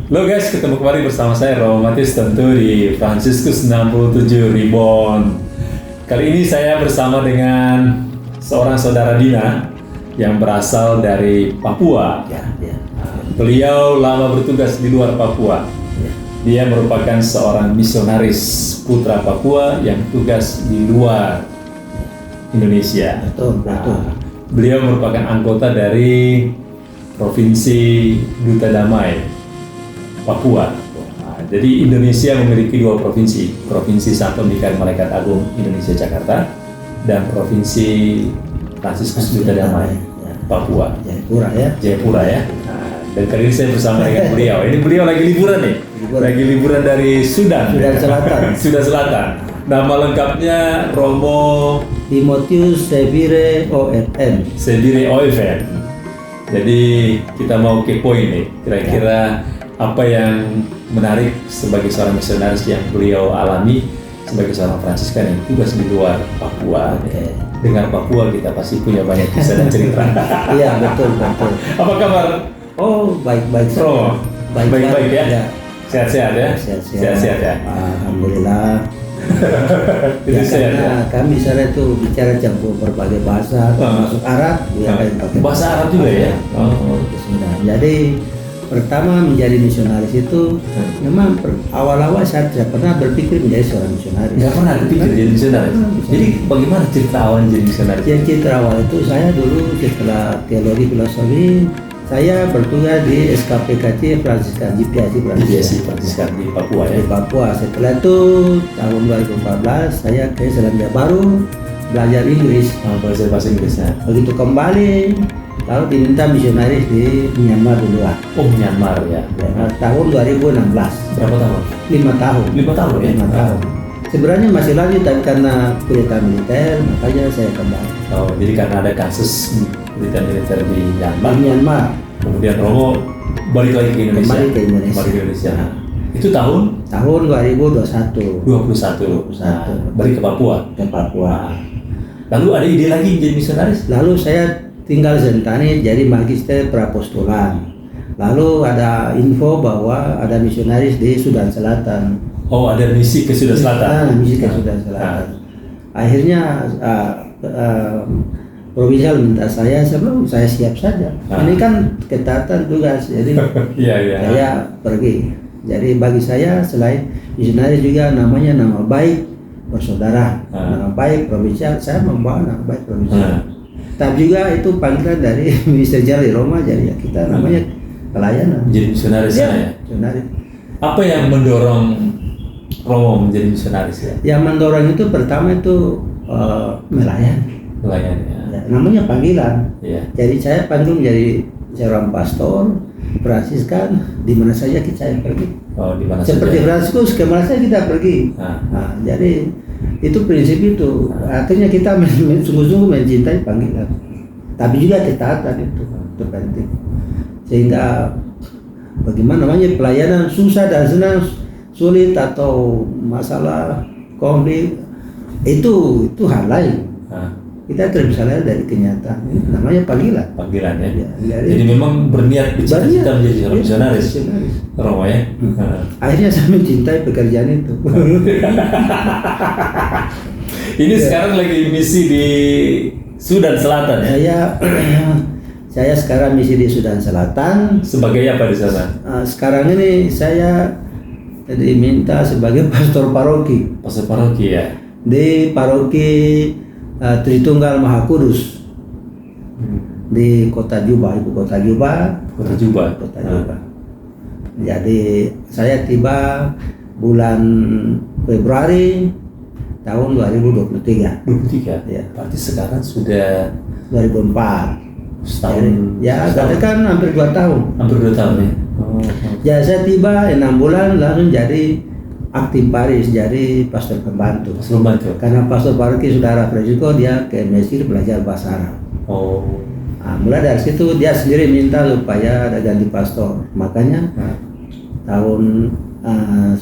Halo guys, ketemu kembali bersama saya Romo Matius tentu di Fransiskus 67 Reborn. Kali ini saya bersama dengan seorang saudara Dina yang berasal dari Papua. Beliau lama bertugas di luar Papua. Dia merupakan seorang misionaris putra Papua yang tugas di luar Indonesia. Beliau merupakan anggota dari Provinsi Duta Damai Papua. Jadi Indonesia memiliki dua provinsi, Provinsi Santo Mikael Malaikat Agung Indonesia Jakarta dan Provinsi Fransiskus Duta Damai Papua. Jayapura ya. Dan kali ini saya bersama dengan beliau. Ini beliau lagi liburan nih, lagi liburan dari Sudan Selatan. Sudan Selatan. Nama lengkapnya Romo Timotius Sebire OFM. Sebire OFM. Jadi kita mau kepoin nih, kira-kira apa yang menarik sebagai seorang misionaris yang beliau alami sebagai seorang Fransiskan yang tugas di luar Papua. Dengan Papua kita pasti punya banyak kisah dan cerita. Iya, betul. Apa kabar? Oh, baik-baik. Romo, baik-baik ya? Sehat-sehat ya? Sehat-sehat ya? Alhamdulillah. Itu sehat ya? Kami sana itu bicara campur berbagai bahasa, termasuk Arab. Bahasa Arab juga ya? Jadi pertama menjadi misionaris itu memang awal-awal saya tidak pernah berpikir menjadi seorang misionaris. Nggak pernah berpikir jadi misionaris? Jadi bagaimana cerita awal jadi misionaris? Yang cerita awal itu saya dulu setelah teologi filosofi saya bertugas di SKPKC Fransiskan, GPIC Fransiskan di Papua ya? Di Papua. Setelah itu tahun 2014 saya ke Selandia Baru belajar Inggris. Belajar bahasa Inggrisnya. Begitu kembali lalu diminta misionaris di Myanmar dulu lah. Oh, Myanmar ya. Tahun 2016. Berapa tahun? 5 tahun. 5 tahun ya? 5 tahun. Sebenarnya masih lanjut tapi karena kudeta militer makanya saya kembali. Oh, jadi karena ada kasus kudeta militer di Myanmar. Kemudian Romo balik lagi ke Indonesia. Kembali ke Indonesia. Kembali ke Indonesia. Itu tahun 2021. 21. Nah, balik ke Papua. Ke Papua. Lalu ada ide lagi menjadi misionaris? Lalu saya tinggal Sentani jadi magister prapostolan. Lalu ada info bahwa ada misionaris di Sudan Selatan. Oh, ada misi ke Sudan Selatan. Misi ke Sudan Selatan. Akhirnya provinsial minta saya bilang saya siap saja. Ini kan ketatan tugas, jadi saya pergi. Jadi bagi saya selain misionaris juga namanya nama baik bersaudara, nama baik provinsial. Saya membawa nama baik provinsial. Tapi juga itu panggilan dari ministerial di Roma, jadi ya kita namanya pelayanan. Menjadi misionaris ya? Misionaris. Apa yang mendorong Romo menjadi misionaris ya? Yang mendorong itu pertama itu melayani. Melayani ya. Namanya panggilan. Ya. Jadi saya panggil menjadi seorang pastor, Fransiskan, di mana saja saya pergi. Oh, di mana seperti saja? Fransiskus, kemana saja kita pergi. Nah, jadi itu prinsip itu. Akhirnya kita sungguh-sungguh mencintai panggilan. Tapi juga ketaatan itu penting. Sehingga bagaimana namanya pelayanan susah dan senang, sulit atau masalah konflik itu hal lain. Kita tidak bisa lihat dari kenyataan. Ini namanya panggilan. Panggilan ya. Jadi memang berniat bercita-cita menjadi seorang misionaris. Romo ya. Akhirnya saya mencintai pekerjaan itu. Ini sekarang lagi misi di Sudan Selatan ya. Saya sekarang misi di Sudan Selatan. Sebagai apa di sana? Sekarang ini saya diminta sebagai pastor paroki. Pastor paroki ya. Di paroki Tritunggal Maha Kudus di Kota Juba, ibu kota Juba. Jadi saya tiba bulan Februari tahun 2023. 23 ya. Berarti sekarang sudah 2004. Setahun. Ya, kan hampir 2 tahun. Hampir 2 tahun ya. Ya, saya tiba 6 bulan langsung jadi aktif Paris, jadi pastor pembantu. Karena pastor paroki saudara Francisco dia ke Mesir belajar bahasa Arab. Mulai dari situ dia sendiri minta supaya ada ganti pastor. Makanya tahun 11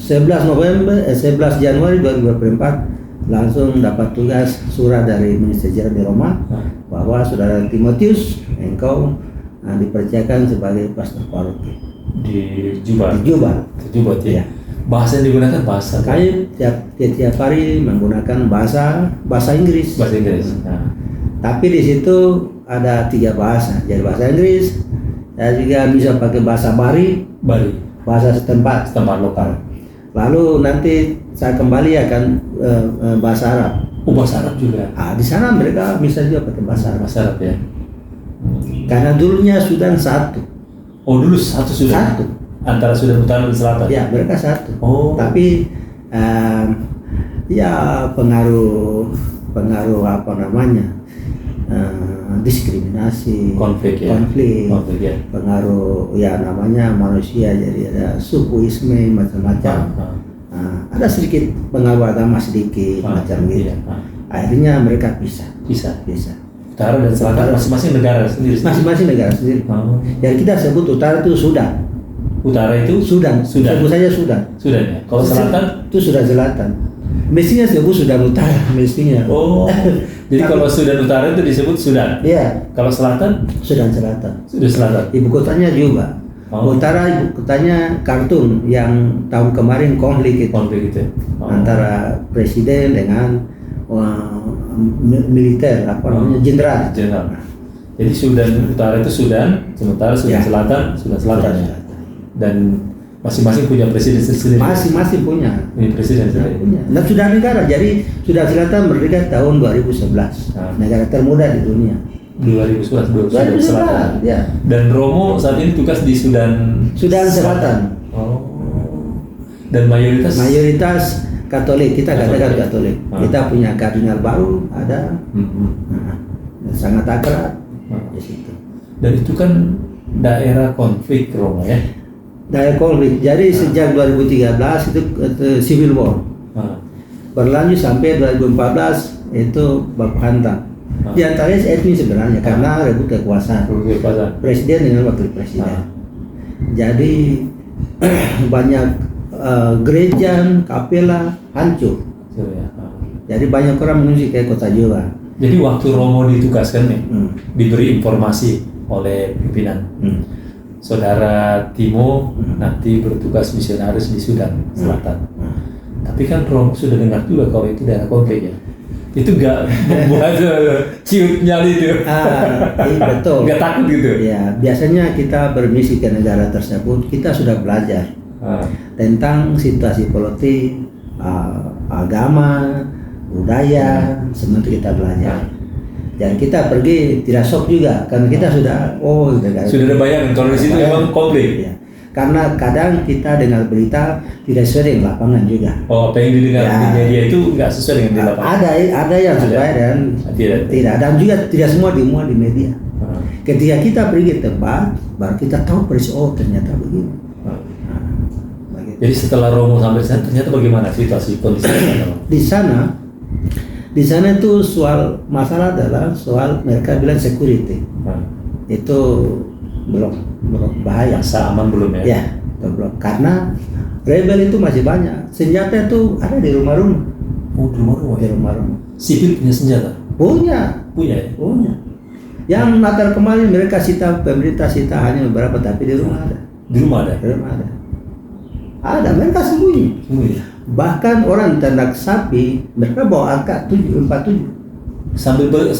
Januari 2024 langsung dapat tugas surat dari ministerial di Roma bahwa saudara Timotius engkau dipercayakan sebagai pastor paroki. Di Juba. Di Juba. Juba ya. Ya. Bahasa yang digunakan bahasa. Kami tiap hari menggunakan bahasa Inggris. Bahasa Inggris. Nah. Tapi di situ ada 3 bahasa. Jadi bahasa Inggris, saya juga bisa pakai bahasa Bari, bahasa setempat lokal. Lalu nanti saya kembali akan bahasa Arab. Oh, bahasa Arab juga. Di sana mereka bisa juga pakai bahasa Arab. Bahasa Arab ya. Karena dulunya Sudan satu. Oh, dulu satu Sudan. Satu. Antara Sudan Utara dan Selatan. Ya, mereka satu. Oh. Tapi ya pengaruh apa namanya? Diskriminasi, konflik, ya. pengaruh ya namanya manusia, jadi ada sukuisme macam-macam. Ada sedikit pengaruh agama sedikit macam gitu. Akhirnya mereka bisa. Utara dan Selatan masing-masing negara sendiri. Masing-masing negara sendiri. Jadi kita sebut utara itu Sudan. Utara itu Sudan. Sebut saja Sudan. Sudan ya. Kalau Selatan itu Sudan Selatan. Mestinya sebut Sudan Utara mestinya. Oh. Jadi kalau Sudan Utara itu disebut Sudan. Iya. Kalau Selatan? Sudan Selatan. Sudan Selatan. Ibu kotanya Juba. Utara ibu kotanya Khartoum yang tahun kemarin konflik itu. Antara presiden dengan militer namanya jenderal. Jadi Sudan Utara itu Sudan, sementara Sudan Selatan ya. Dan masing-masing punya presiden sendiri. Masing-masing punya. Ini presiden sendiri. Nah, sudah negara. Jadi Sudan Selatan merdeka tahun 2011. Negara termuda di dunia. 2011 Selatan. Ya. Dan Romo saat ini tugas di Sudan Selatan. Oh. Dan mayoritas Katolik. Kita katakan Katolik. Kita punya kardinal baru ada. Sangat akrab di situ. Dan itu kan daerah konflik Romo ya. Daerah konflik. Jadi sejak 2013 itu civil war. Berlanjut sampai 2014 itu baku hantam. Di antaranya etnis sebenarnya karena rebut kekuasaan. Presiden dengan wakil presiden. Jadi banyak gereja, kapela hancur. Jadi banyak orang mengungsi ke kota Juba. Jadi waktu Romo ditugaskan nih, diberi informasi oleh pimpinan. Saudara Timo nanti bertugas misionaris di Sudan Selatan. Tapi kan Romo sudah dengar juga kalau itu daerah konflik ya. Itu gak membuat ciut nyali itu. Betul. Gak takut gitu. Ya, biasanya kita bermisi ke negara tersebut, kita sudah belajar tentang situasi politik, agama, budaya, semua itu kita belajar. Dan kita pergi tidak shock juga karena kita sudah ada bayangan kalau di situ memang konflik. Ya. Karena kadang kita dengar berita tidak sesuai dengan lapangan juga. Oh, apa yang didengar di media itu nggak sesuai dengan di lapangan? Ada yang sesuai dan tidak. Dan juga tidak semua dimuat di media. Ketika kita pergi ke tempat, baru kita tahu peristiwa ternyata begini. Jadi setelah Romo sampai sana ternyata bagaimana situasi kondisi di sana itu masalah adalah soal mereka bilang security. Itu belum bahaya. Masa aman belum ya? Ya, belum. Karena rebel itu masih banyak. Senjata itu ada di rumah-rumah. Oh, di rumah-rumah. Di rumah-rumah. Sipil punya senjata? Punya ya? Punya. Yang Natal kemarin mereka pemerintah sita hanya beberapa, tapi di rumah ada. Di rumah ada? Di rumah ada. Ada, mereka sembunyi. Bahkan orang ternak sapi, mereka bawa angka 747. Sambil bawa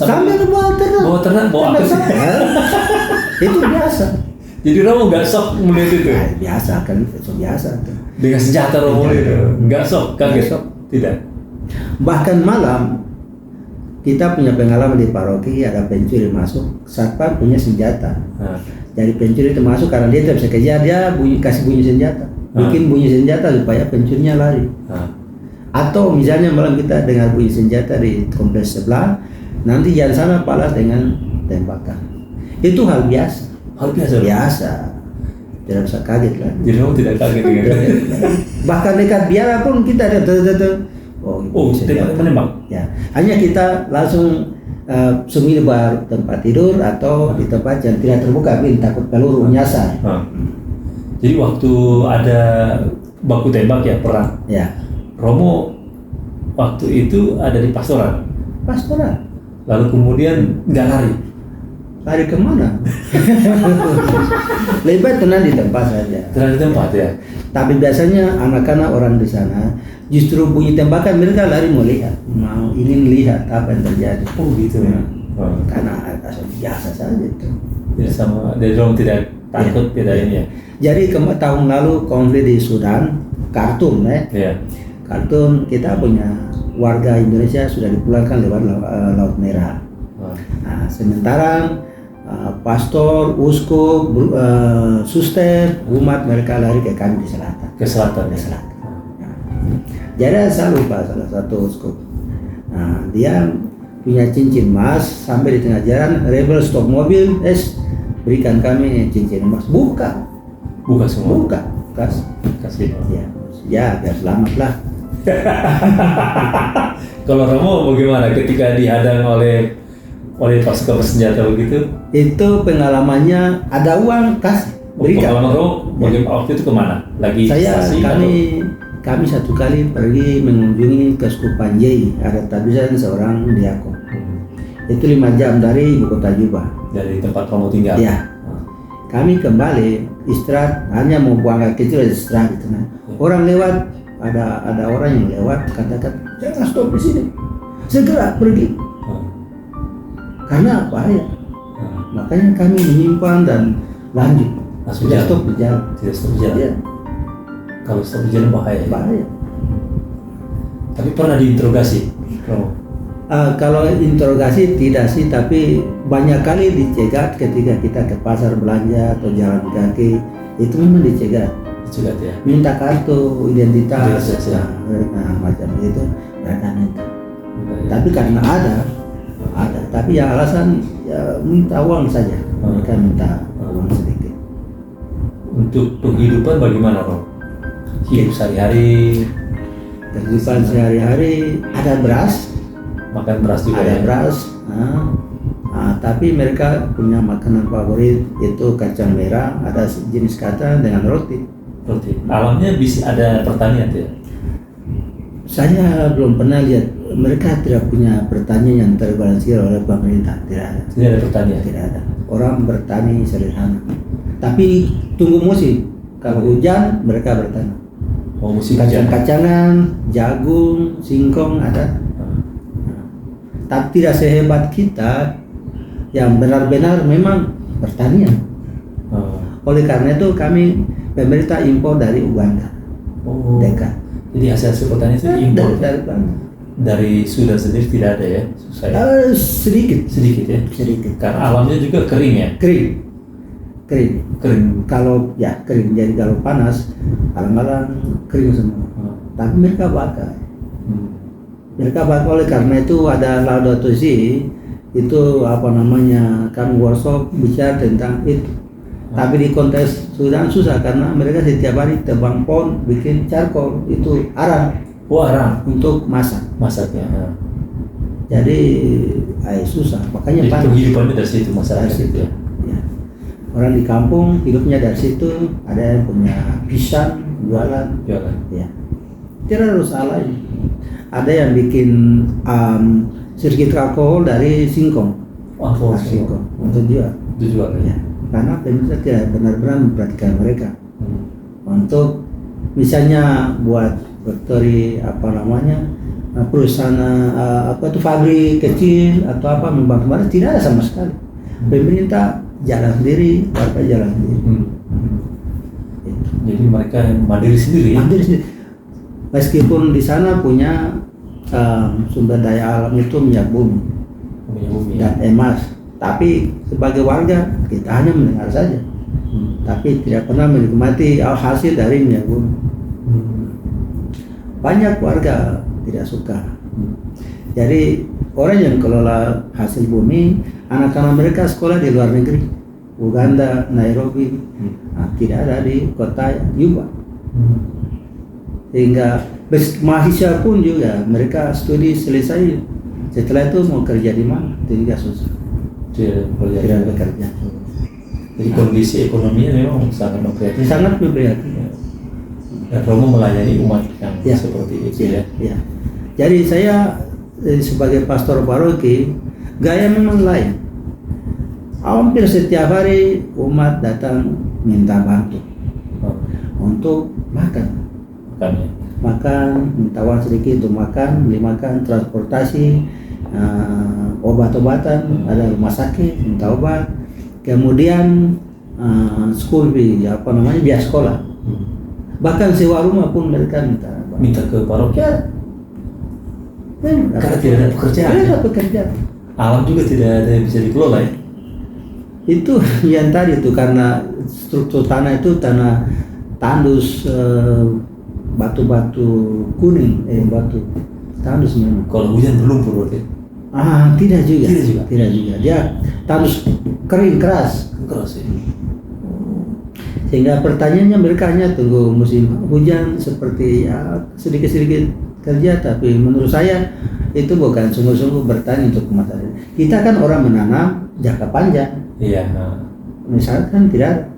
ternak sapi. Itu biasa. Jadi Romo nggak sok melihat itu? Biasa kan, itu biasa. Dengan senjata Romo itu, nggak sok, kaget? Tidak. Bahkan malam kita punya pengalaman di paroki, ada pencuri masuk, satpam punya senjata. Jadi pencuri itu masuk karena dia tidak bisa kejar, dia kasih bunyi senjata, bikin bunyi senjata supaya pencurinya lari. Atau misalnya malam kita dengar bunyi senjata di kompleks sebelah, nanti jangan sana balas dengan tembakan. Itu hal biasa. Biasa. Tidak bisa kaget lah. Jadi kamu tidak kaget dengan bahkan dekat biara pun kita ada menembak. Ya, hanya kita langsung sembunyi di tempat tidur atau di tempat yang tidak terbuka, takut peluru nyasar. Jadi waktu ada baku tembak ya, perang. Ya. Romo waktu itu ada di pastoran. Pastoran. Lalu kemudian nggak lari. lari kemana? Lebih baik tenang di tempat saja. Tenang di tempat ya. Tapi biasanya anak-anak orang di sana justru bunyi tembakan mereka lari mau lihat, mau ingin lihat apa yang terjadi. Oh gitu ya. Karena asal biasa saja itu. Ya, sama dari orang tidak takut tidak ini ya. Jadi tahun lalu konflik di Sudan, Khartoum Ya. Khartoum kita punya warga Indonesia sudah dipulangkan lewat Laut Merah. Nah, sementara pastor, uskup, suster, umat mereka lari ke kami di selatan. Ke selatan. Ke selatan. Nah, jadi saya lupa salah satu uskup. Nah, dia punya cincin emas sampai di tengah jalan rebel stop mobil, berikan kami cincin emas. Buka semua. Buka. Kasih. Ya biar selamat lah. Kalau Romo bagaimana ketika dihadang oleh pasukan bersenjata begitu? Itu pengalamannya, ada uang kasih, berikan. Pengalaman Romo bagaimana waktu itu kemana? Lagi Kami satu kali pergi mengunjungi Keuskupan Yei, ada tabisan seorang diakon. Itu 5 jam dari ibu kota Juba. Dari tempat Romo tinggal? Ya. Kami kembali istirahat, hanya mau buang air kecil istirahat gitu. Orang lewat, ada orang yang lewat katakan jangan stop di sini, segera pergi. Karena bahaya. Makanya kami menyimpan dan lanjut. Tidak stop di jalan. Tidak stop di jalan. Ya. Kalau stop di jalan bahaya. Bahaya. Tapi pernah diinterogasi? Kalau interogasi tidak sih, tapi banyak kali dicegat ketika kita ke pasar belanja atau jalan kaki, itu memang dicegat. Dicegat ya. Minta kartu identitas, macam itu mereka minta. Tapi karena ada, tapi ya alasan ya minta uang saja. Mereka minta uang sedikit. Untuk penghidupan bagaimana, Rob? Hidup sehari-hari. Kehidupan sehari-hari ada beras. Makan beras juga. Ada beras. Tapi mereka punya makanan favorit itu kacang merah, ada jenis kacang dengan roti. Alamnya bisa ada pertanian ya? Saya belum pernah lihat. Mereka tidak punya pertanian yang terbalansir oleh pemerintah. Tidak ada. Tidak ada pertanian? Tidak ada. Orang bertani sederhana. Tapi tunggu musim. Kalau hujan mereka bertanam. Oh, musim kacang-kacangan, jagung, singkong ada. Tapi tidak sehebat kita yang benar-benar memang pertanian. Oleh karena itu kami pemerintah impor dari Uganda. Dekat. Jadi hasil pertanian itu impor dari Sudan sendiri tidak ada ya? Sedikit ya? Sedikit. Karena alamnya juga kering ya? Kering. Kalau ya kering, jadi kalau panas kadang-kadang kering semua. Tapi mereka bakar. Oleh karena itu ada Laudato Si, itu kami workshop bicara tentang itu. Tapi di konteks Sudan susah karena mereka setiap hari tebang pohon bikin charcoal, itu arang. Arang untuk masaknya. Jadi susah, makanya panas. Kehidupannya dari situ masyarakat itu ya. Orang di kampung hidupnya dari situ, ada yang punya pisang jualan. Ya. Tidak harus salah. Ada yang bikin sirkuit alkohol dari singkong. Singkong untuk jual. Ya. Karena pemerintah tidak benar-benar memperhatikan mereka. Untuk misalnya buat factory perusahaan pabrik kecil atau membantu mereka, tidak ada sama sekali. Pemerintah jalan sendiri, warga jalan sendiri. Jadi mereka mandiri sendiri. Meskipun di sana punya sumber daya alam itu minyak bumi dan emas, tapi sebagai warga kita hanya mendengar saja, tapi tidak pernah menikmati hasil dari minyak bumi. Banyak warga tidak suka. Jadi orang yang kelola hasil bumi, anak-anak mereka sekolah di luar negeri, Uganda, Nairobi, tidak ada di kota Juba. Sehingga mahasiswa pun juga mereka studi selesai, setelah itu mau kerja di mana? Itu juga susah. Tidak bekerja. Jadi kondisi ekonominya memang sangat memprihatinkan. Sangat memprihatinkan. Dan Romo melayani umat yang seperti itu ya. Jadi saya sebagai pastor paroki, gaya memang lain. hampir setiap hari umat datang minta bantu untuk makan. Makan, minta uang sedikit untuk makan, beli makan, transportasi, obat-obatan, ada rumah sakit, minta obat, kemudian school fee, biaya sekolah. Bahkan sewa rumah pun mereka minta ke paroki. Ya. Karena tidak ada pekerjaan. Tidak ada pekerjaan. Alam juga tidak ada yang bisa dikelola ya. Itu yang tadi itu karena struktur tanah itu tanah tandus, batu-batu kuning, batu tandus memang. Kalau hujan berlumpur berarti? Tidak juga. Dia tandus kering keras. Keras ya. Sehingga pertanyaannya mereka hanya tunggu musim hujan seperti sedikit-sedikit kerja, tapi menurut saya itu bukan sungguh-sungguh bertani untuk masa depan. Kita kan orang menanam jangka panjang. Iya. Misalkan tidak ada.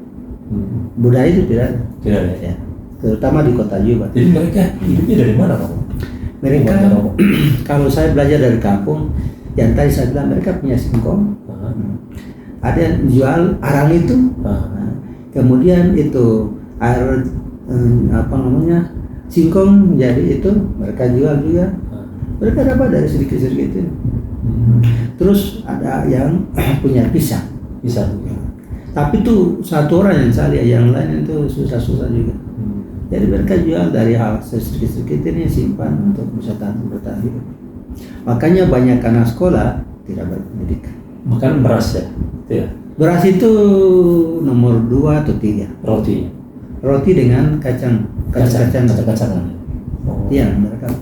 Budaya itu tidak ada. Tidak ada ya. Terutama di kota juga. Jadi mereka hidupnya dari mana, Pak? Mereka kalau saya belajar dari kampung, yang tadi saya bilang mereka punya singkong. Ada yang jual arang itu. Kemudian itu air singkong jadi itu mereka jual juga. Mereka dapat dari sedikit-sedikit itu. Terus ada yang punya pisang. Tapi itu satu orang yang saya lihat, yang lain itu susah-susah juga. Jadi mereka jual dari hal sedikit-sedikit ini simpan untuk bisa bertahan hidup. Makanya banyak anak sekolah tidak berpendidikan. Makan beras ya? Iya. Beras itu nomor 2 atau 3. Roti dengan kacang-kacangan. Iya, mereka.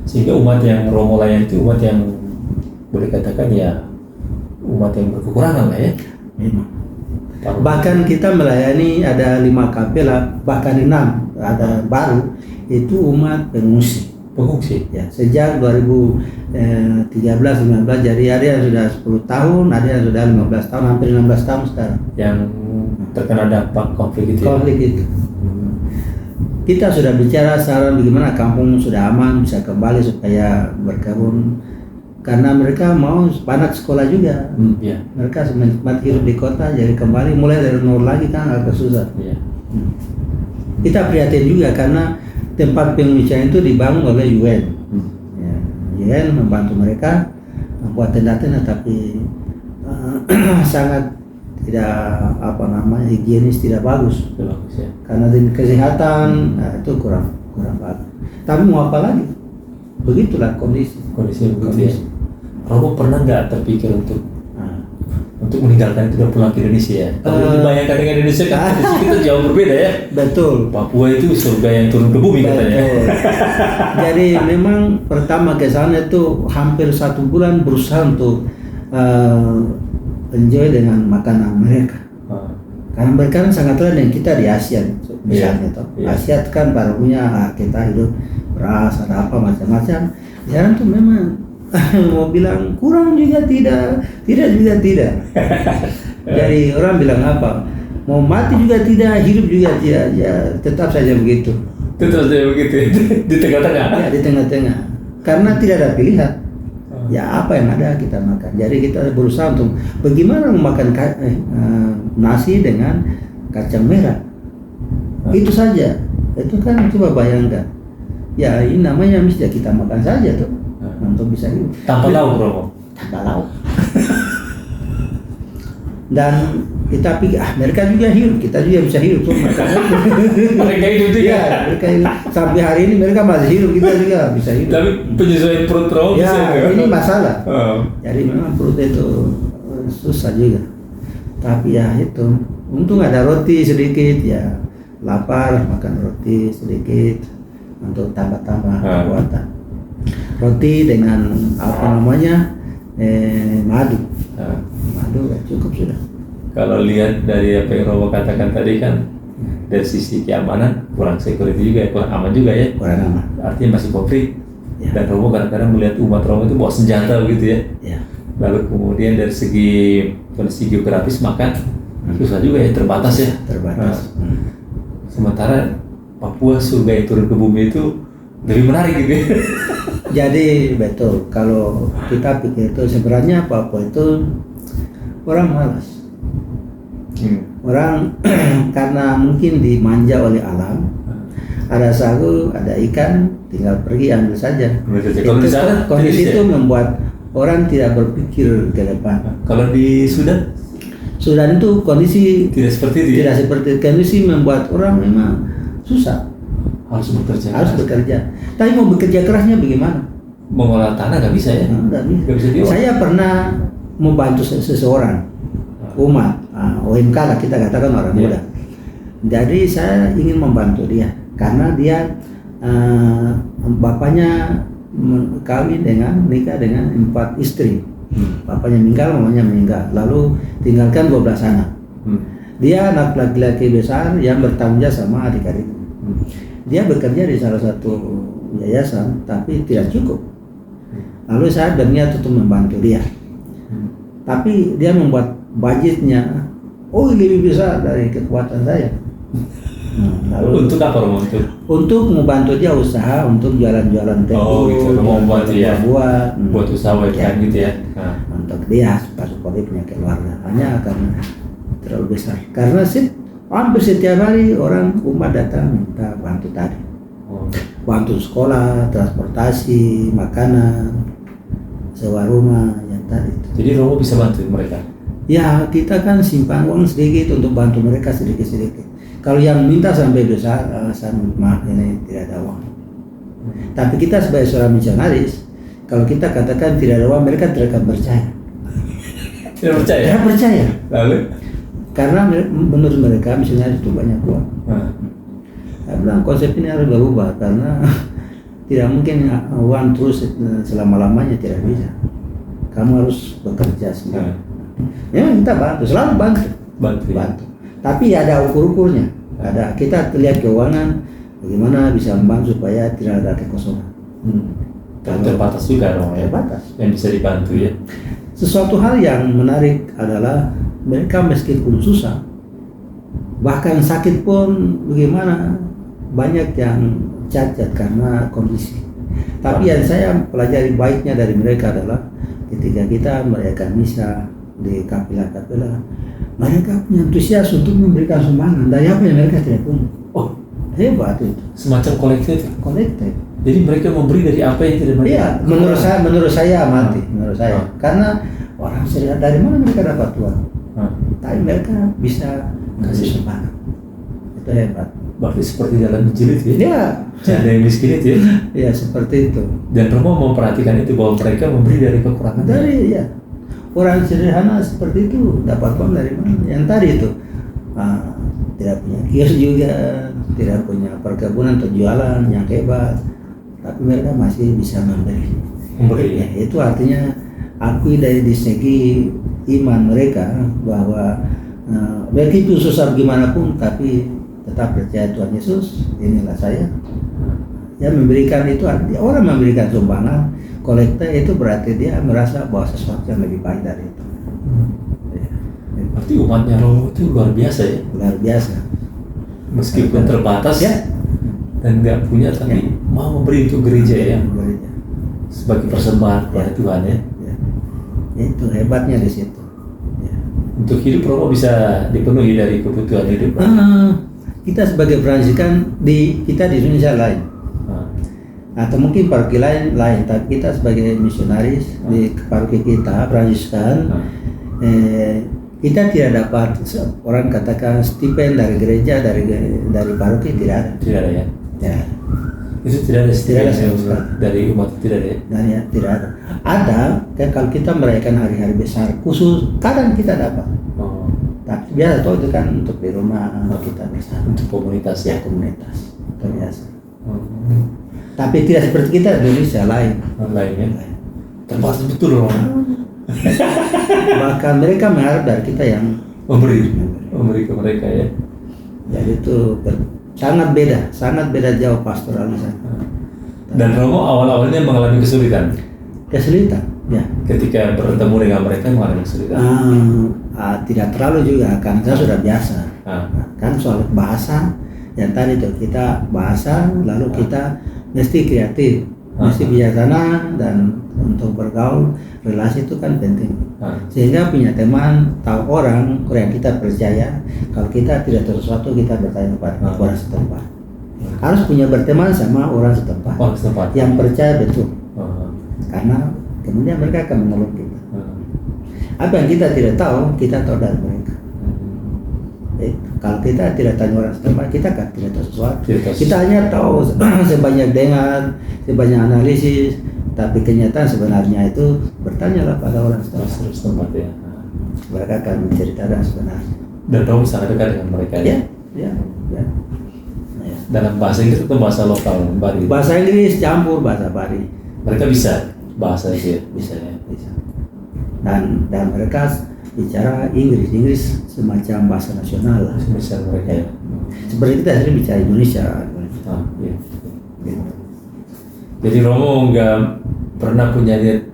Sehingga umat yang Romo layan itu umat yang boleh katakan ya umat yang berkekurangan lah ya. Memang. Bahkan kita melayani ada 5 kapela, bahkan 6 ada baru itu umat pengungsi. Ya, sejak 2013-15 jadi ada yang sudah 10 tahun, ada yang sudah 15 tahun, hampir 16 tahun sekarang. Yang terkena dampak konflik itu. Kita sudah bicara saran bagaimana kampung sudah aman bisa kembali supaya berkebun. Karena mereka mau anak sekolah juga. Mereka menikmati hidup di kota, jadi kembali mulai dari nol lagi kan agak susah. Kita prihatin juga karena tempat pengungsian itu dibangun oleh UN. UN membantu mereka membuat tenda-tenda, tapi sangat tidak higienis, tidak bagus. Karena dari kesehatan itu kurang bagus. Tapi mau apa lagi? Begitulah kondisi begitu ya. Romo pernah nggak terpikir untuk meninggalkan itu dan pulang ke Indonesia ya? Kalau dibayangkan dengan Indonesia kan kita jauh berbeda ya. Betul. Papua itu surga yang turun ke bumi katanya. Jadi memang pertama ke sana itu hampir 1 bulan berusaha untuk enjoy dengan makanan mereka. Karena mereka kan sangat lain yang kita di Asia misalnya Asia kan baru punya kita hidup beras ada apa macam-macam. Sekarang tuh memang mau bilang kurang juga tidak juga tidak. Jadi orang bilang apa? Mau mati juga tidak, hidup juga tidak, ya tetap saja begitu. Tetap saja begitu di tengah-tengah. Ya di tengah-tengah. Karena tidak ada pilihan. Ya apa yang ada kita makan. Jadi kita berusaha untuk bagaimana makan nasi dengan kacang merah. Itu saja. Itu kan coba bayangkan. Ya ini namanya mesti kita makan saja tuh. Untuk bisa hidup. Tanpa lauk, Romo. Tanpa lauk. Dan kita pikir mereka juga hidup, kita juga bisa hidup tuh mereka hidup juga. Ya, mereka hidup. Sampai hari ini mereka masih hidup, kita juga bisa hidup. Tapi penyesuaian perut Romo ya, bisa. Ini masalah. Jadi memang perut itu susah juga. Tapi ya itu, untung ada roti sedikit ya. Lapar makan roti sedikit untuk tambah-tambah kekuatan. Roti dengan madu. Madu cukup sudah. Kalau lihat dari apa yang Romo katakan tadi kan dari sisi keamanan kurang security juga ya, kurang aman juga ya. Kurang aman. Artinya masih konflik. Ya. Dan Romo kadang-kadang melihat umat Romo itu bawa senjata begitu ya. Ya. Lalu kemudian dari segi kondisi geografis makan susah juga ya, terbatas ya. Terbatas. Sementara Papua surga yang turun ke bumi itu lebih menarik gitu. Ya. Jadi betul, kalau kita pikir itu sebenarnya Papua itu orang malas. Orang karena mungkin dimanja oleh alam, ada sagu, ada ikan, tinggal pergi ambil saja. Kondisi itu membuat orang tidak berpikir ke depan. Kalau di Sudan itu kondisi tidak seperti itu. Tidak seperti itu. Kondisi membuat orang memang susah. Harus bekerja. Tapi mau bekerja kerasnya bagaimana? Mengolah tanah nggak bisa ya? Nggak bisa. Saya pernah membantu seseorang umat, OMK lah kita katakan orang muda. Jadi saya ingin membantu dia karena dia bapaknya nikah dengan 4 istri. Bapaknya meninggal, mamanya meninggal, lalu tinggalkan 12 anak. Dia anak laki-laki besar yang bertanggung jawab sama adik-adik. Dia bekerja di salah satu yayasan, tapi tidak cukup. Lalu saya berniat untuk membantu dia. Tapi dia membuat budgetnya lebih besar dari kekuatan saya. Lalu untuk apa Romo? Untuk membantu dia usaha untuk jualan-jualan teko, gitu. Buat usaha website gitu ya. Untuk dia supaya punya keluarga. Hanya karena terlalu besar. Karena hampir setiap hari orang umat datang minta bantu tadi. Bantu sekolah, transportasi, makanan, sewa rumah yang tadi. Jadi Romo bisa bantu mereka? Ya, kita kan simpan uang sedikit untuk bantu mereka sedikit-sedikit. Kalau yang minta sampai besar, maaf ini tidak ada uang. Tapi kita sebagai seorang misionaris, kalau kita katakan tidak ada uang, mereka tidak akan percaya. Tidak percaya? Tidak percaya. Lalu? Karena menurut mereka misionaris itu banyak uang. Saya bilang konsep ini harus berubah karena tidak mungkin uang terus selama-lamanya, tidak bisa. Kamu harus bekerja sendiri. Memang kita bantu, selalu bantu. Tapi ada ukur-ukurnya. Kita lihat keuangan, bagaimana bisa membantu supaya tidak ada kekosongan. Terbatas juga dong ya. Terbatas. Yang bisa dibantu ya. Sesuatu hal yang menarik adalah mereka meskipun susah, bahkan sakit pun bagaimana, banyak yang cacat karena kondisi. Tapi yang saya pelajari baiknya dari mereka adalah ketika kita merayakan misa di kapela-kapela, mereka punya antusias untuk memberikan sumbangan dari apa yang mereka tidak punya. Hebat itu. Semacam kolektif. Jadi mereka memberi dari apa yang tidak mereka. Iya, menurut saya amati, menurut saya. Karena orang serius dari mana mereka dapat uang? Tapi mereka bisa kasih sumbangan. Itu hebat. Berarti seperti dalam jilid ya? Iya. Ada yang miskin itu ya? Iya, seperti itu. Dan Romo memperhatikan itu bahwa mereka memberi dari kekurangan. Ya. Orang sederhana seperti itu dapat uang dari mana? Yang tadi itu tidak punya kios juga, tidak punya perkebunan atau jualan yang hebat, tapi mereka masih bisa memberi. Ya, itu artinya akui dari segi iman mereka bahwa begitu susah gimana pun, tapi tetap percaya Tuhan Yesus. Inilah saya. Ya, memberikan itu artinya orang memberikan sumbangan, kolektor itu berarti dia merasa bahwa sesuatu yang lebih baik dari itu. Berarti umatnya Romo itu luar biasa ya? Luar biasa. Meskipun terbatas ya, dan nggak punya, tapi mau memberi untuk gereja ya? Sebagai persembahan kepada Tuhan ya? Itu hebatnya di situ. Ya. Untuk hidup Romo bisa dipenuhi dari kebutuhan hidup. Kita sebagai Franciscan kita di Indonesia lain. Atau mungkin paroki lain, tapi kita sebagai misionaris di paroki kita Franciscan, kita tidak dapat orang katakan stipend dari gereja, dari paroki, tidak ada. Tidak ada ya? Tidak ada. Itu tidak ada dari umat, tidak ada ya? Tidak ada. Ada, kalau kita merayakan hari-hari besar khusus, kadang kita dapat. Tapi biasa itu kan untuk di rumah kita besar. Untuk komunitas ya? Komunitas, itu biasa. Tapi tidak seperti kita di Indonesia, lain ya? Terbatas betul loh. Bahkan mereka mengharap dari kita yang memberi ke mereka ya. Jadi itu sangat beda jauh pastoralisme. Dan Romo awal-awalnya mengalami kesulitan ya. Ketika bertemu dengan mereka mengalami kesulitan. Tidak terlalu juga, karena saya sudah biasa. Kan soal bahasa yang tadi itu kita bahasa, lalu kita mesti kreatif, mesti bijaksana, dan untuk bergaul relasi itu kan penting. Sehingga punya teman, tahu orang yang kita percaya. Kalau kita tidak tahu sesuatu, kita bertanya kepada orang setempat. Harus punya berteman sama orang setempat, yang percaya betul. Karena kemudian mereka akan menolong kita. Apa yang kita tidak tahu, kita tahu dari mereka. Kalau kita tidak tanya orang setempat, kita kan tidak tahu sesuatu. Kita hanya tahu sebanyak dengar, sebanyak analisis, tapi kenyataan sebenarnya itu bertanyalah pada orang setempat. Ya. Mereka akan menceritakan sebenarnya. Dan kamu sangat dekat dengan mereka ya? Ya. Dalam bahasa Inggris atau bahasa lokal, Bari? Bahasa Inggris campur bahasa Bari. Mereka bisa bahasa itu ya? Bisa ya? Bisa. Dan mereka bicara Inggris semacam bahasa nasional lah. Bisa mereka ya? Seperti kita sering bicara Indonesia. Iya. Jadi Romo nggak pernah punya niat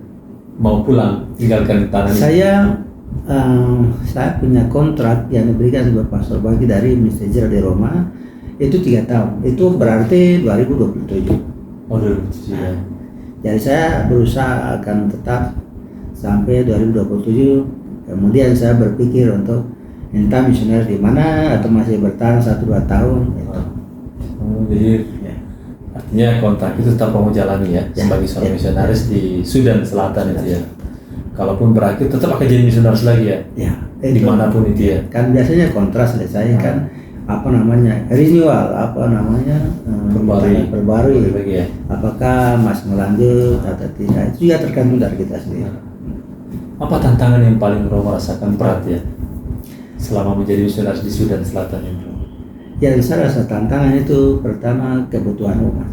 mau pulang tinggalkan tanah ini? Saya punya kontrak yang diberikan sebagai pastor bagi dari Mr. di Roma itu 3 tahun. Itu berarti 2027. Oh 2027 ya. Jadi saya berusaha akan tetap sampai 2027. Kemudian saya berpikir untuk entah misionaris di mana atau masih bertahan 1-2 tahun. Jadi artinya kontrak itu tetap kamu jalani ya, sebagai seorang misionaris di Sudan Selatan itu ya. Kalaupun berakhir tetap akan jadi misionaris lagi ya. Dimanapun itu ya. Kan biasanya kontrak selesai kan renewal, perbarui. Ya. Apakah masih melanjut atau tidak, itu juga tergantung dari kita sendiri. Apa tantangan yang paling Romo rasakan berat ya selama menjadi misionaris di Sudan Selatan itu? Yang saya rasa tantangan itu pertama kebutuhan umat.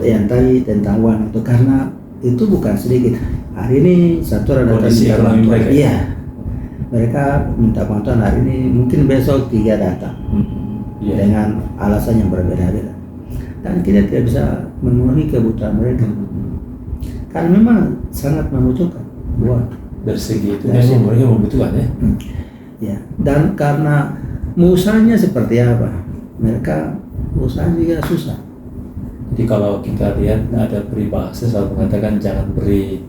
Yang tadi tentang uang itu, karena itu bukan sedikit. Hari ini satu orang datang minta bantuan. Iya. Mereka minta bantuan hari ini, mungkin besok 3 datang. Dengan alasan yang berbeda-beda. Dan kita tidak bisa memenuhi kebutuhan mereka. Karena memang sangat membutuhkan uang. Dari segi itu memang mereka membutuhkan ya. Ya, dan karena usahanya seperti apa, mereka usaha juga susah. Jadi kalau kita lihat ada peribahasa selalu mengatakan jangan beri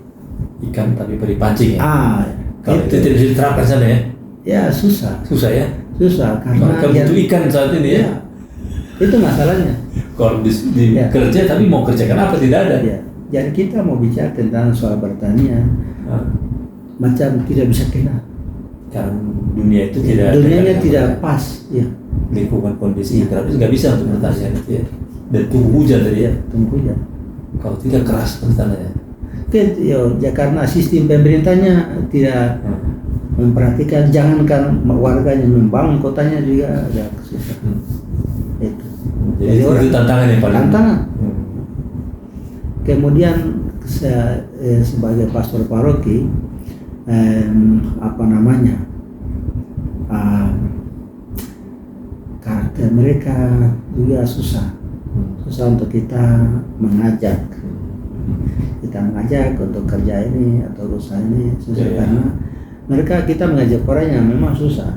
ikan tapi beri pancing ya. Kalau itu tidak bisa diterapkan sana ya? Ya susah. Susah ya? Susah karena mereka butuh ikan saat ini ya. Itu masalahnya. Kalau kerja tapi mau kerjakan apa tidak ada. Ya. Jadi kita mau bicara tentang soal pertanian, macam tidak bisa kena. Karena dunia itu tidak. Dunianya tidak pas, ya. Lingkungan kondisi itu nggak bisa untuk pertanian itu ya. Dan tunggu hujan tadi ya. Tunggu hujan. Kalau tidak keras pertanian. Ya karena sistem pemerintahnya tidak memperhatikan, jangankan warganya, membangun kotanya juga agak susah. Jadi itu tantangan yang paling. Tantangan. Kemudian saya sebagai pastor paroki karakter mereka juga susah untuk kita mengajak untuk kerja ini atau usaha ini susah. Karena kita mengajak orang yang memang susah.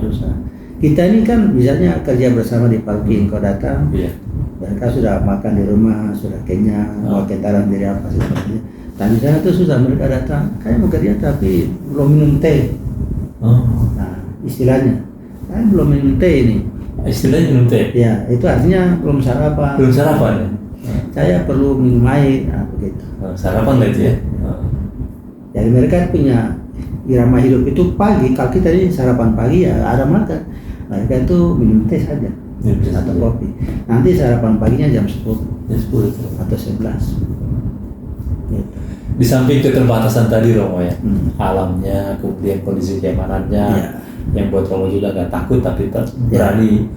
Susah. Kita ini kan misalnya kerja bersama di paroki, engkau datang, mereka sudah makan di rumah, sudah kenyang, mau kentaran diri apa sebagainya. Tapi sana itu susah, mereka datang, kayak mau kerja tapi belum minum teh. Nah, istilahnya, saya belum minum teh ini. Istilahnya minum teh? Ya, itu artinya belum sarapan. Belum sarapan ya? Saya perlu minum air, begitu. Sarapan lah itu ya? Jadi mereka punya irama hidup itu pagi, kalau kita ini sarapan pagi ya ada makan. Mereka itu minum teh saja. Atau kopi. Nanti sarapan paginya jam 10 atau 11. Gitu. Di samping keterbatasan tadi Romo ya, alamnya, kemudian kondisi keamanannya, yang buat Romo juga nggak takut tapi berani.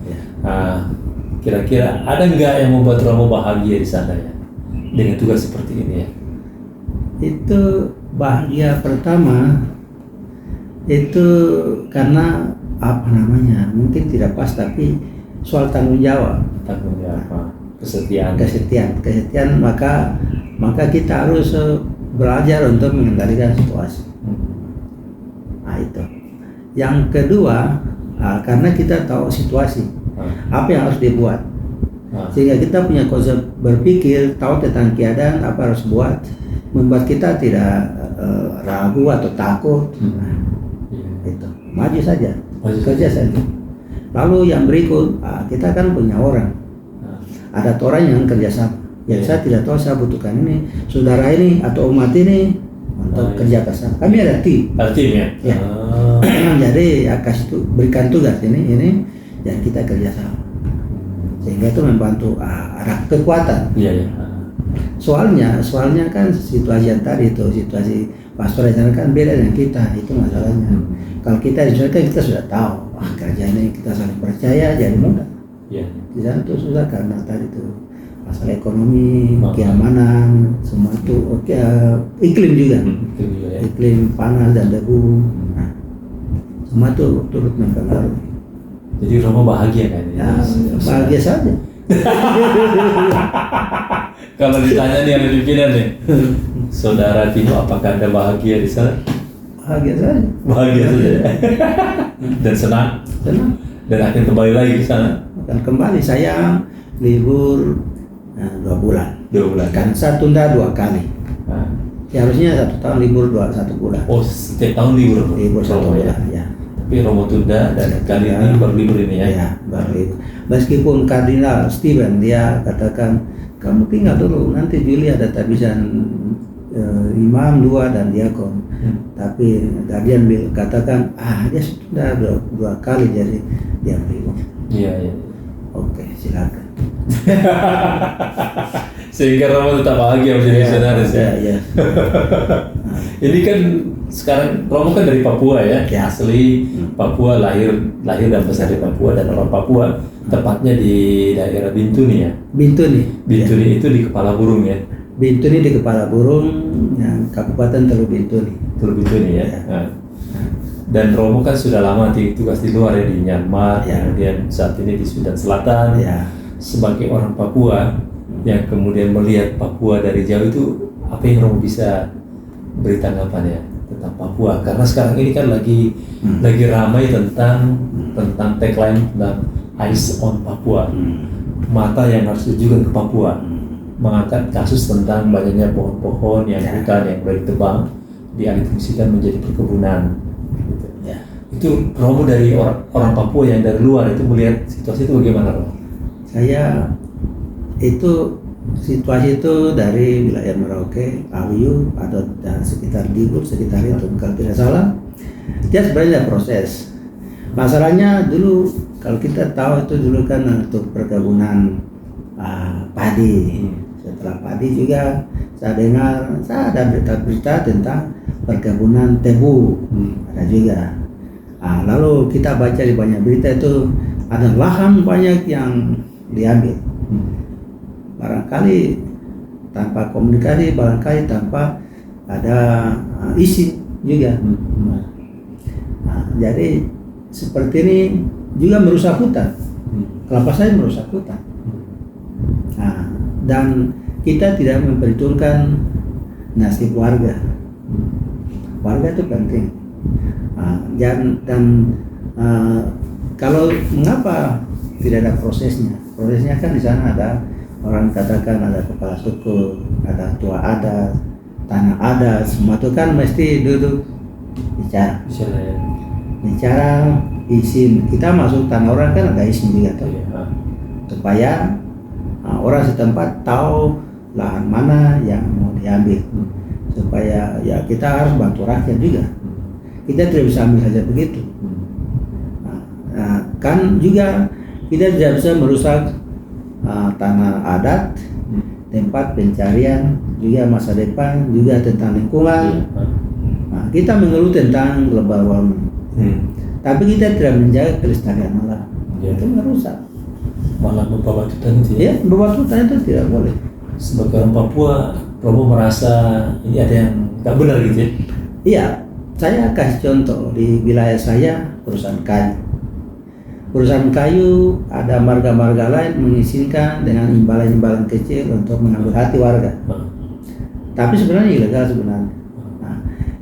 Kira-kira ada nggak yang membuat Romo bahagia di sana ya, dengan tugas seperti ini ya? Itu bahagia pertama itu karena mungkin tidak pas, tapi soal tanggung jawab, kesetiaan, maka kita harus belajar untuk mengendalikan situasi. Nah itu. Yang kedua, karena kita tahu situasi, apa yang harus dibuat. Sehingga kita punya konsep berpikir, tahu tentang keadaan, apa harus buat, membuat kita tidak ragu atau takut. Itu maju saja, kerja saja. Lalu yang berikut, kita kan punya orang, ada orang yang kerjasama. Ya saya tidak tahu saya butuhkan ini, saudara ini atau umat ini untuk kerja bersama. Kami ada tim. Ada tim ya. Jadi kasih berikan tugas ini dan kita kerjasama. Sehingga itu membantu arah kekuatan. Iya. Soalnya kan situasi yang tadi itu, situasi pastor yang kan beda dengan kita, itu masalahnya. Kalau kita di sana kan kita sudah tahu, kerja ini kita saling percaya, jadi mudah. Di sana itu susah karena tadi itu masalah ekonomi, keamanan, semua itu iklim juga, iklim panas dan debu, semua itu turut mempengaruhi. Jadi Romo bahagia kan? Ya, bahagia saja. Kalau ditanya nih yang pimpinan nih, Saudara Tino, apakah Anda bahagia di sana? Bahagia saja. Bahagia saja. Dan senang. Dan akan kembali lagi ke sana. Akan kembali, saya libur 2 bulan. 2 bulan. Kan saya tunda 2 kali. Seharusnya 1 tahun libur 1 bulan. Oh, setiap tahun libur? Libur 1 bulan, ya. Tapi Romo tunda dan kali ini baru libur ini ya? Ya, baru libur. Meskipun Kardinal Stephen dia katakan, kamu tinggal dulu, nanti Juli ada tabisan imam 2 dan diakon. Tapi Guardian katakan, dia sudah 2 kali jadi dia libur. Iya. Oke, silakan. Sehingga Romo tetap bahagia menjadi misionaris ya. Iya. Ini kan sekarang Romo kan dari Papua ya. Asli Papua, lahir dan besar di Papua, dan orang Papua tepatnya di daerah Bintuni ya. Bintuni itu di Kepala Burung ya. Bintuni di Kepala Burung, yang Kabupaten Teluk Bintuni. Teluk Bintuni ya. Dan Romo kan sudah lama tugas di luar ya, di Myanmar, kemudian saat ini di Sudan Selatan. Sebagai orang Papua yang kemudian melihat Papua dari jauh, itu apa yang Romo bisa beri tanggapan ya tentang Papua? Karena sekarang ini kan lagi ramai tentang tagline tentang Eyes on Papua, mata yang harus ditujukan ke Papua, mengangkat kasus tentang banyaknya pohon-pohon yang hutan yang boleh ditebang dialihfungsikan menjadi perkebunan. Itu Romo dari orang Papua yang dari luar itu melihat situasi itu bagaimana, Romo? Saya itu situasi itu dari wilayah Merauke, Awiyu atau sekitar Dibur, sekitar itu kalau tidak salah. Dia sebenarnya proses. Masalahnya dulu kalau kita tahu itu dulu kan untuk perkebunan padi. Setelah padi juga saya ada berita-berita tentang perkebunan tebu, ada juga. Lalu kita baca di banyak berita itu ada lahan banyak yang diambil. Barangkali tanpa komunikasi, barangkali tanpa ada isi juga. Jadi seperti ini juga merusak hutan. Kelapa sawit merusak hutan. Dan kita tidak memperhitungkan nasib warga. Warga itu penting. Dan kalau mengapa tidak ada prosesnya? Prosesnya kan di sana ada orang katakan ada kepala suku, ada tua adat, tanah adat, semua itu kan mesti duduk bicara izin. Kita masuk tanah orang kan ada izin juga tuh, supaya orang setempat tahu lahan mana yang mau diambil, supaya ya kita harus bantu rakyat juga. Kita tidak bisa ambil saja begitu. Kan juga kita tidak bisa merusak tanah adat, tempat pencarian, juga masa depan, juga tentang lingkungan. Kita mengeluh tentang global warming, tapi kita tidak menjaga kelestarian alam. Itu merusak. Malah membawa hutan itu ya? Membawa hutan itu tidak boleh. Sebagai orang Papua, Romo merasa ini ada yang nggak benar gitu ya? Iya, saya kasih contoh di wilayah saya perusahaan kayu. Perusahaan kayu ada marga-marga lain mengizinkan dengan imbalan-imbalan kecil untuk mengambil hati warga. Tapi sebenarnya ilegal sebenarnya.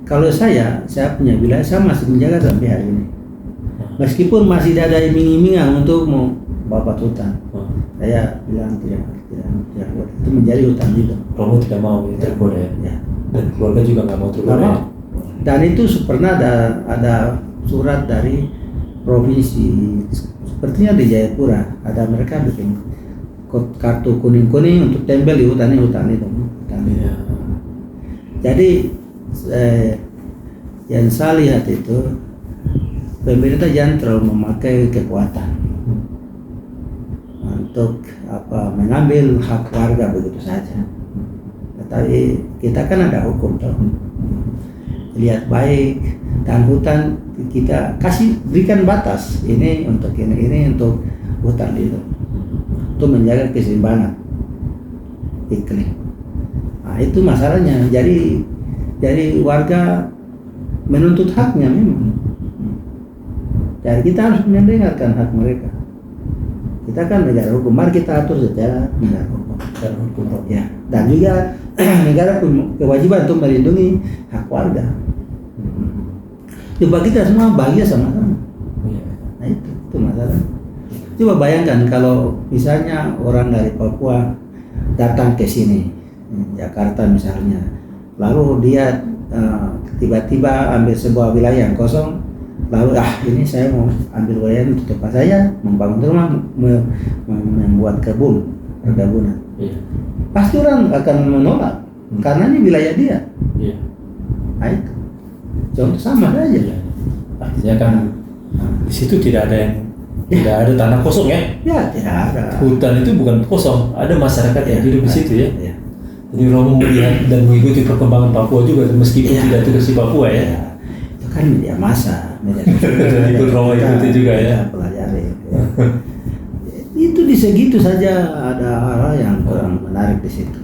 Kalau saya punya wilayah, saya masih menjaga sampai hari ini. Meskipun masih ada iming-imingan untuk mau babat hutan. Saya bilang tidak boleh. Itu menjadi hutan juga. Romo tidak mau tergoda ya. Ya. Dan keluarga juga nggak mau Nggak tergoda. mau. Dan itu pernah ada surat dari provinsi, sepertinya di Jayapura, ada mereka bikin kartu kuning-kuning untuk tempel di hutan itu. Iya. Jadi yang saya lihat itu pemerintah jangan terlalu memakai kekuatan untuk mengambil hak warga begitu saja. Tetapi kita kan ada hukum toh. Lihat baik, dan hutan kita berikan batas ini untuk hutan itu untuk menjaga keseimbangan iklim. Nah, itu masalahnya. Jadi warga menuntut haknya memang. Jadi kita harus mendengarkan hak mereka. Kita kan negara hukum, mari kita atur secara negara hukum. Ya. Dan juga negara punya kewajiban untuk melindungi hak warga. Coba kita semua bahagia sama-sama. Nah itu masalah. Coba bayangkan kalau misalnya orang dari Papua datang ke sini, Jakarta misalnya, lalu dia tiba-tiba ambil sebuah wilayah yang kosong, lalu ini saya mau ambil wilayah untuk tempat saya, membangun rumah, membuat perkebunan. Pasti orang akan menolak karena ini wilayah dia. Nah itu contoh sama saja. Artinya kan di situ tidak ada tanah kosong ya? Ya tidak ada. Hutan itu bukan kosong, ada masyarakat yang hidup di situ ya. Jadi Romo melihat dan mengikuti perkembangan Papua juga meskipun tidak tugas di Papua ya. Itu kan media massa, dan ikut Romo ikuti juga ya. Pelajari. Itu di segitu saja ada hal yang kurang menarik di situ.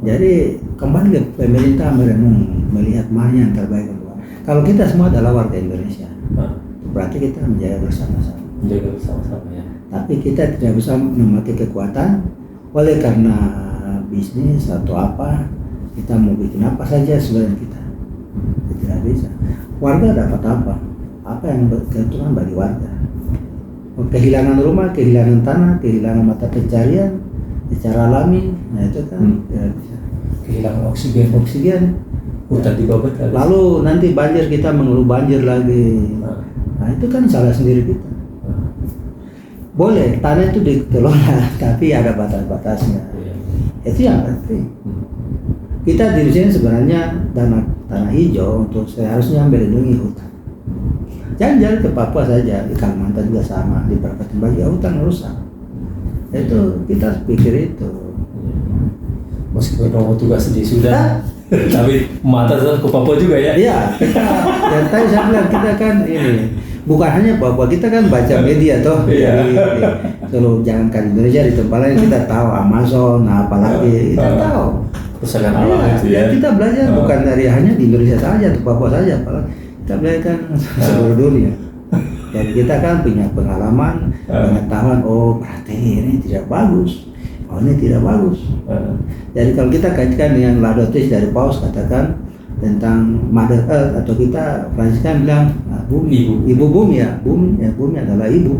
Jadi kembali ke pemerintah merenung, melihat mana yang terbaik untuk kalau kita semua adalah warga Indonesia, berarti kita menjaga bersama-sama. Ya. Tapi kita tidak bisa memakai kekuatan oleh karena bisnis atau apa, kita mau bikin apa saja sebenarnya kita tidak bisa. Warga dapat apa? Apa yang keuntungan bagi warga? Kehilangan rumah, kehilangan tanah, kehilangan mata pencarian secara alami, nah itu kan tidak bisa. Kehilangan oksigen. Hutan dibabat lagi. Lalu nanti banjir, kita mengeluh banjir lagi. Nah itu kan salah sendiri kita. Boleh tanah itu dikelola, tapi ada batas-batasnya. Itu yang penting. Kita di sini sebenarnya tanah hijau untuk seharusnya melindungi hutan. Jangan ke Papua saja, di Kalimantan juga sama, di beberapa tempat ya hutan rusak. Itu kita harus pikir itu. Meskipun Romo tugas di Sudan, tapi mata tetap ke Papua juga ya? Iya, kita dan tadi saya bilang kita kan ini bukan hanya Papua, kita kan baca media toh. Jadi kalau jangankan Indonesia, di tempat lain kita tahu Amazon, apalagi kita tahu. Kerusakan alam itu ya. Kita belajar bukan dari hanya di Indonesia saja atau Papua saja, apalagi kita belajar kan seluruh dunia. Dan kita kan punya pengalaman, pengetahuan, berarti ini tidak bagus. Ini tidak bagus. Jadi kalau kita kaitkan dengan Laudato Si dari Paus katakan tentang Mother Earth, atau kita Fransiskan bilang bumi, ibu bumi ya, bumi adalah ibu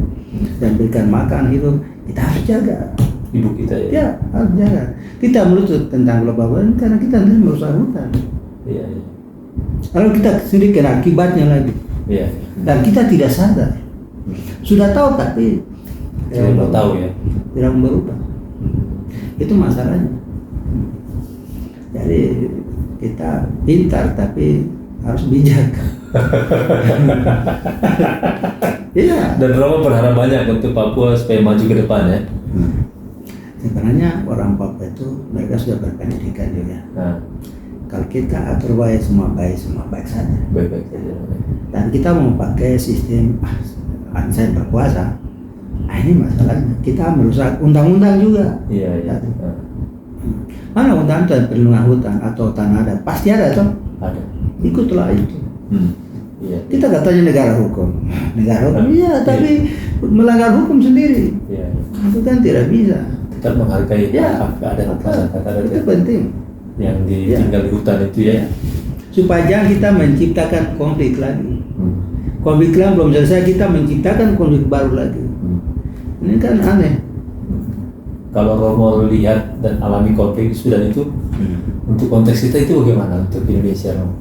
dan berikan makan hidup, kita harus jaga ibu kita ya. Ya harus jaga. Kita menuntut tentang global warming karena kita sendiri merusak hutan. Iya. Lalu kita sendiri kena akibatnya lagi. Iya. Dan kita tidak sadar. Sudah tahu tapi tidak tahu ya. Tidak berubah. Itu masalahnya. Jadi kita pintar tapi harus bijak. Iya. Dan Romo berharap banyak untuk Papua supaya maju ke depan ya. Sebenarnya orang Papua itu mereka sudah berpendidikan juga. Kalau kita atur baik semua baik saja. Baik saja. Dan kita mau pakai sistem saya berkuasa. Nah ini masalahnya, kita merusak undang-undang juga. Iya. Mana undang-undang perlindungan hutan atau tanah adat? Pasti ada toh? Ada. Ikutlah itu. Iya. Kita katanya negara hukum. Iya, tapi melanggar hukum sendiri. Iya. Itu kan tidak bisa. Tetap menghargai hak adat masyarakat adat. Itu penting. Yang ditinggal di hutan itu ya. Supaya jangan kita menciptakan konflik lagi. Konflik yang belum selesai, kita menciptakan konflik baru lagi. Ini kan aneh. kalau Romo lihat dan alami konflik di Sudan itu, untuk konteks kita itu bagaimana untuk Indonesia, Romo?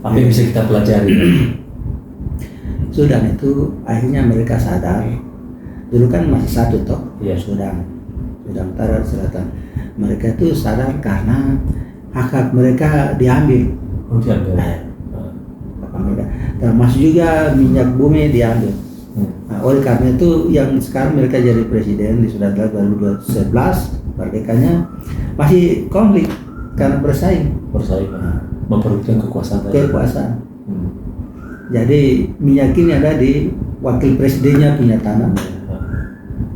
Apa yang bisa kita pelajari? Sudan itu akhirnya mereka sadar, dulu kan masih satu toh, Iya. Sudan Utara dan Selatan. Mereka itu sadar karena hak mereka diambil. Oh, diambil. Hak mereka. Termasuk juga minyak bumi diambil. Nah, oleh karena itu yang sekarang mereka jadi presiden di Sudan 2011, merdekanya masih konflik karena bersaing. Memperebutkan kekuasaan. Kekuasaan. Jadi minyak ini ada di wakil presidennya punya tanah,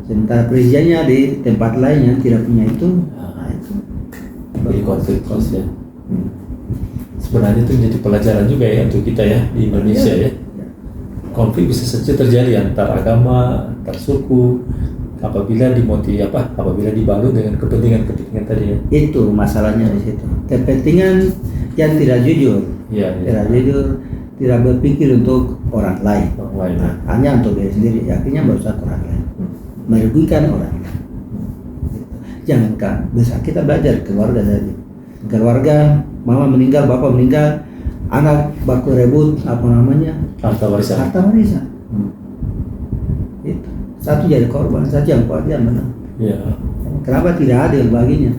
sementara presidennya di tempat lain yang tidak punya itu. Nah, itu Jadi konflik terus ya. Sebenarnya itu jadi pelajaran juga ya untuk kita ya di Indonesia ya. Konflik bisa saja terjadi antar agama, antar suku, apabila apabila dibalut dengan kepentingan tadi ya. Itu masalahnya di situ. Kepentingan yang tidak jujur, tidak jujur, tidak berpikir untuk orang lain. Nah, hanya untuk diri sendiri, akhirnya merusak orang lain, merugikan orang lain. Jangankan bisa kita belajar keluarga saja. Keluarga, mama meninggal, bapak meninggal, anak baku rebut Harta warisan. Itu satu jadi korban, satu yang kuat yang menang. Ya. Kenapa tidak adil baginya?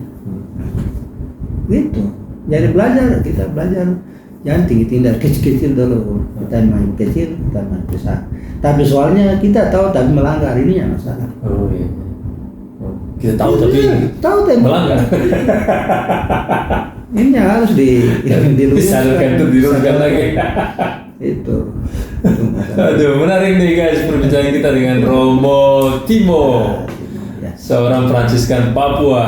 Gitu. Jadi kita belajar jangan tinggi dari kecil-kecil dulu. Kita main kecil, kita main besar. Tapi soalnya kita tahu tapi melanggar, ini yang masalah. Oh iya. Kita tahu tapi melanggar. Ini yang harus disalurkan lagi. Itu. Aduh, menarik nih guys perbincangan kita dengan Romo Timo, seorang Fransiskan Papua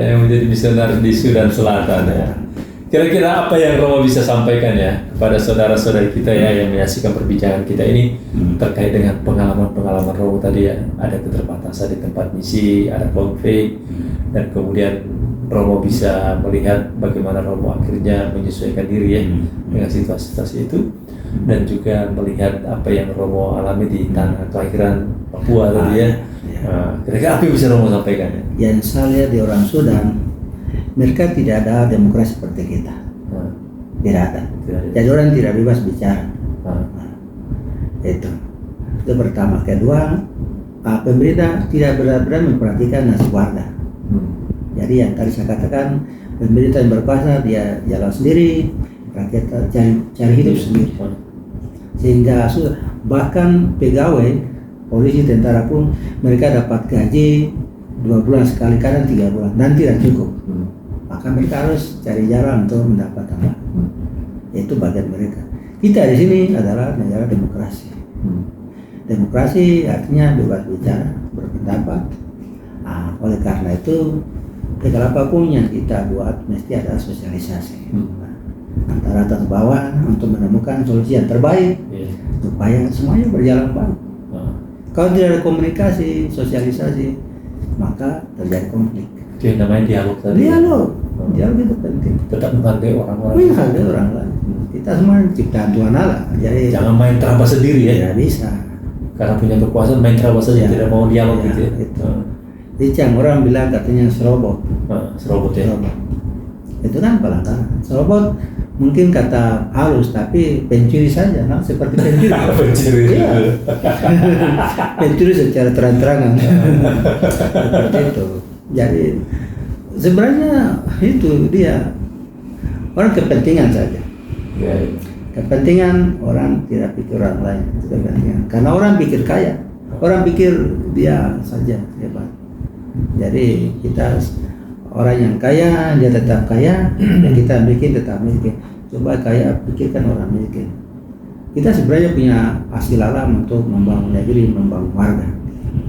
yang menjadi misionaris di Sudan Selatan ya. Kira-kira apa yang Romo bisa sampaikan ya kepada saudara-saudari kita ya yang menyaksikan perbincangan kita ini terkait dengan pengalaman-pengalaman Romo tadi ya, ada keterbatasan di tempat misi, ada konflik, dan kemudian Romo bisa melihat bagaimana Romo akhirnya menyesuaikan diri ya dengan situasi-situasi itu, dan juga melihat apa yang Romo alami di tanah kelahiran Papua tadi ya. Kira-kira apa yang bisa Romo sampaikan ya? Yang saya lihat di orang Sudan, mereka tidak ada demokrasi seperti kita. Tidak ada. Jadi orang tidak bebas bicara. Itu pertama. Kedua, pemerintah tidak benar-benar memperhatikan nasib warga. Jadi yang tadi saya katakan, pemerintah yang berkuasa dia jalan sendiri, rakyat cari hidup sendiri. Sehingga bahkan pegawai, polisi, tentara pun mereka dapat gaji 2 bulan sekali, kadang 3 bulan, dan tidak cukup. Maka mereka harus cari jalan untuk mendapat tambahan. Itu bagian mereka. Kita di sini adalah negara demokrasi. Demokrasi artinya bebas bicara, berpendapat. Oleh karena itu, segala apapun yang kita buat mesti ada sosialisasi antara atas bawah untuk menemukan solusi yang terbaik supaya semuanya berjalan baik. Kalau tidak ada komunikasi, sosialisasi, maka terjadi konflik. Itu yang namanya dialog tadi. Dialog itu penting. Tetap menghargai orang-orang. Menghargai orang lain. Kita semua ciptaan Tuhan Allah. Jadi jangan main terabas sendiri ya. Tidak bisa. Karena punya kekuasaan main terabas saja, tidak mau dialog gitu ya. Jadi orang bilang katanya serobot. Serobot ya. Itu kan pelanggaran. Serobot mungkin kata halus tapi pencuri saja, seperti pencuri. Pencuri. Iya. Pencuri secara terang-terangan. Seperti itu. Jadi sebenarnya itu dia orang kepentingan saja. Kepentingan orang tidak pikir orang lain. Kepentingan. Karena orang pikir kaya, orang pikir dia saja hebat. Jadi kita orang yang kaya dia tetap kaya, dan kita miskin tetap miskin. Coba kaya pikirkan orang miskin. Kita sebenarnya punya hasil alam untuk membangun negeri, membangun warga.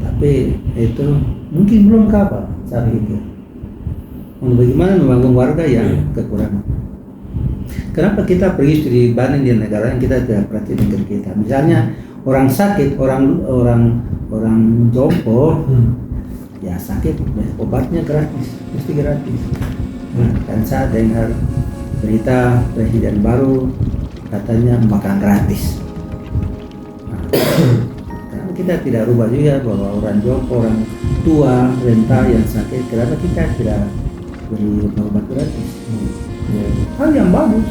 Tapi itu mungkin belum kapal, saya pikir. Bagaimana membangun warga yang kekurangan? Kenapa kita pergi studi banding di negara yang kita tidak perhatikan negeri kita? Misalnya orang sakit, orang jompo, ya sakit, obatnya gratis, mesti gratis. Dan saya dengar berita presiden baru katanya makan gratis. kita tidak rubah juga bahwa orang Joko, orang tua, renta yang sakit, kenapa kita tidak beri obat gratis? Hal yang bagus.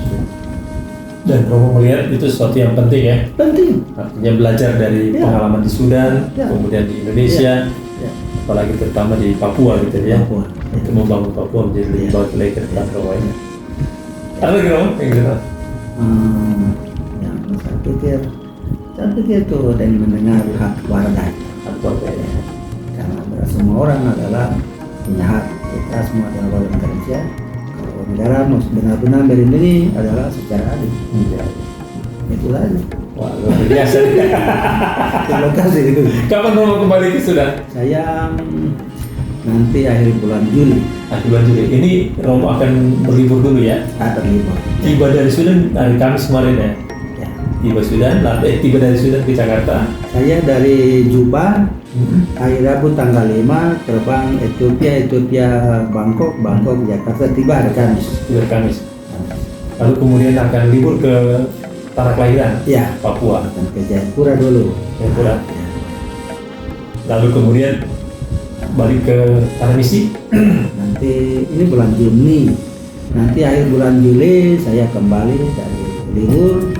Dan Romo melihat itu sesuatu yang penting ya. Penting. Artinya belajar dari Ya. pengalaman di Sudan, Ya. kemudian di Indonesia, Ya. apalagi terutama di Papua gitu ya. Papua. Untuk membangun Papua menjadi lebih Ya. baik lagi ke depan Romo ya. Ada lagi Romo yang gitu? Ya, saya pikir tuh dan mendengar hak warga. Atau apa ya? Karena semua orang adalah punya hak. Kita semua adalah warga negara Indonesia. Kalau negara mau benar-benar melindungi adalah secara adil. Ya. Itu aja. Wah, luar biasa. Terima kasih. Kapan Romo kembali ke Sudan? Saya nanti akhir bulan Juli Bulan Juli. Ini Romo akan berlibur dulu ya. ada libur. Tiba dari Sudan hari Kamis kemarin ya. Ya. Tiba dari Sudan ke Jakarta. Saya dari Juba hari Rabu tanggal 5 terbang Ethiopia Bangkok Jakarta tiba hari Kamis. Tiba hari Kamis. Lalu kemudian akan libur ke tanah kelahiran Ya, Papua. akan ke Jayapura dulu. Jayapura. Ya. Lalu kemudian balik ke tanah misi. Nanti ini bulan Juni. Nanti akhir bulan Juli saya kembali dari libur.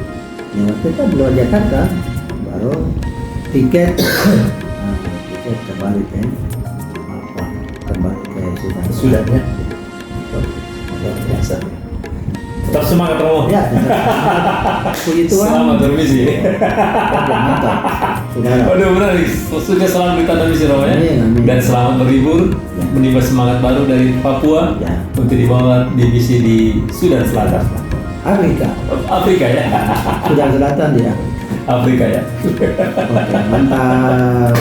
Ya, kita keluar Jakarta baru tiket tiket kembali ke Sudan. Sudah ya. Luar biasa. Tetap semangat Romo. Ya, puji Tuhan. Selamat bermisi. Mantap, saudara. Waduh benar nih, sukses selalu di tanah misi Romo ya. Amin, amin. Dan selamat berlibur, menimba semangat baru dari Papua Ya. untuk dibawa divisi di Sudan Selatan. Afrika Ya. Sudan Selatan ya. Afrika ya. Oke, mantap.